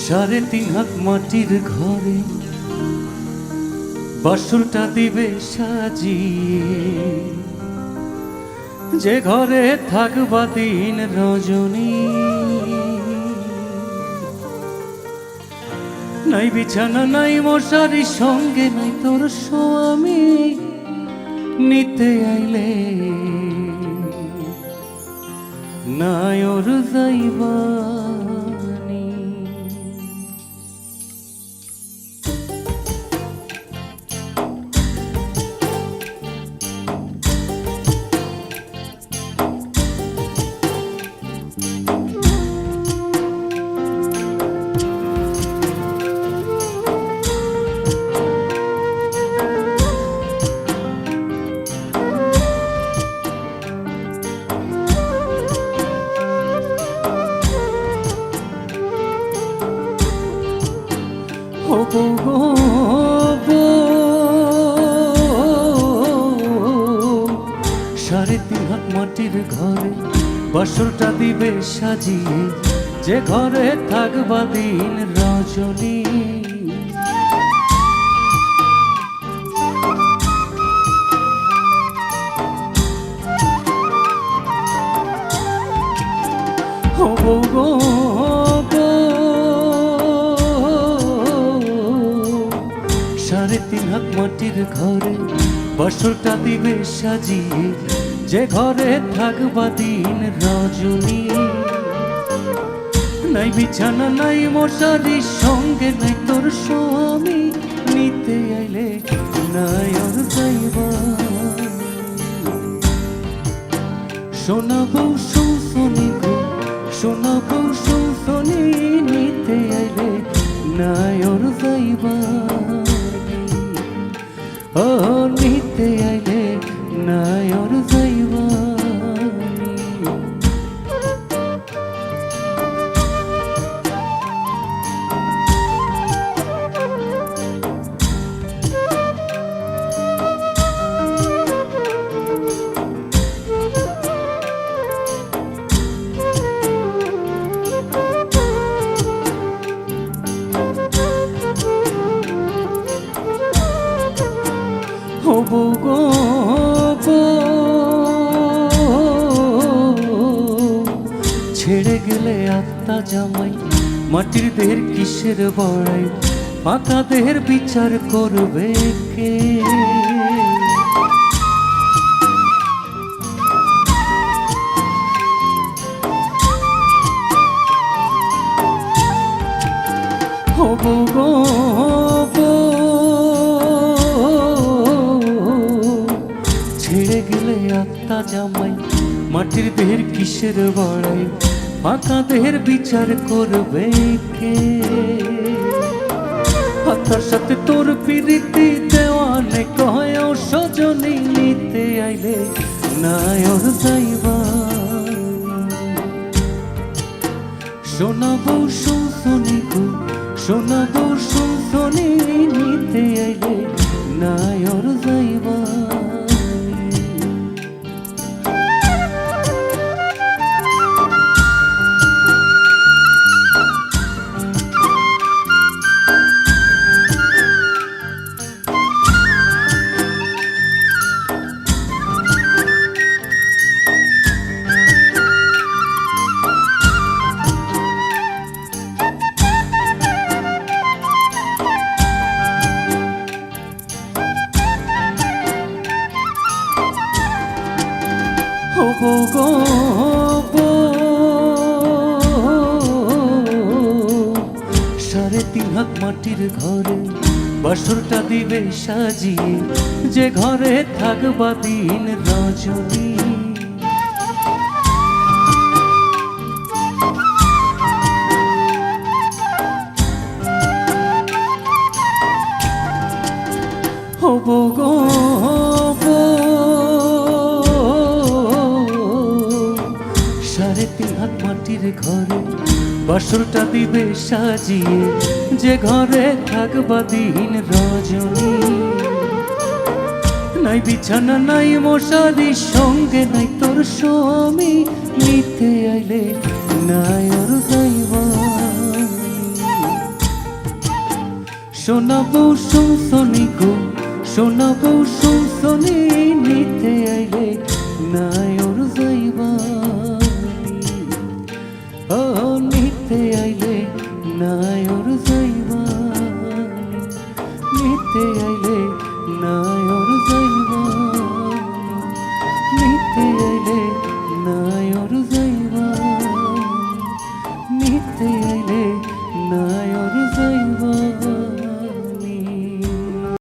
3.5 হাত মাটির ঘরে বাসরটা দিবে সাজিয়ে, যে ঘরে থাকবা দিন রজনী। নাই বিছানা নাই মশারি, সঙ্গে নাই তোর স্বামী, নিতে আইলে নাই ওর যাইবা। সাড়ে 3 হাত মাটির ঘরে বাসরটা দিবে সাজিয়ে, যে ঘরে থাকবা দিন রজনী। সাড়ে 3 হাত মাটির ঘরে বাসরটা দিবে সাজিয়ে, যে ঘরে থাকবা দিন রজনী। নাই বিছানা নাই মশারি, সঙ্গে নাই তোর স্বামী, নিতে আইলে নাই আর যাইবা। সোনা বউ সৌসনি গো, সোনা বউ সৌসনি, নিতে আইলে নাই আর যাইবা। ও নিতে আইলে নাই আর যাইবা। ছেড়ে গেলে আত্মা জামাই, মাটির দেহের কিসের বড়াই, ফাঁকা দেহের বিচার করবে কে? ছেড়ে গেলে আত্মা জামাই, মাটির দেহের কিসের বড়াই, ফাঁকা দেহের বিচার করবে কে? আত্মার সাথে তোর প্রীতি দেওয়ানে কয় সজনী, নিতে আইলে নাই ওর যাইবা। সোনা বউ সৌসনি গো, সোনা বউ সৌসনি, নিতে আইলে নাই ওর যাইবা। সাড়ে 3 হাত মাটির ঘরে বাসরটা দিবে সাজিয়ে, যে ঘরে থাকবা দিন রজনী। সাড়ে 3 হাত মাটির ঘরে বাসরটা দিবে সাজিয়ে, যে ঘরে থাকবা দিন রজনী। নাই বিছানা নাই মশারি, সঙ্গে নাই তোর স্বামী, নিতে আইলে নাই আর যাইবা। শোনাবো শুনছনি গো, শোনাবো শুনছনি, নিতে আইলে নাই ওর যাইবানি। ও নিতে আইলে নাই ওর যাইবানি, নিতে আইলে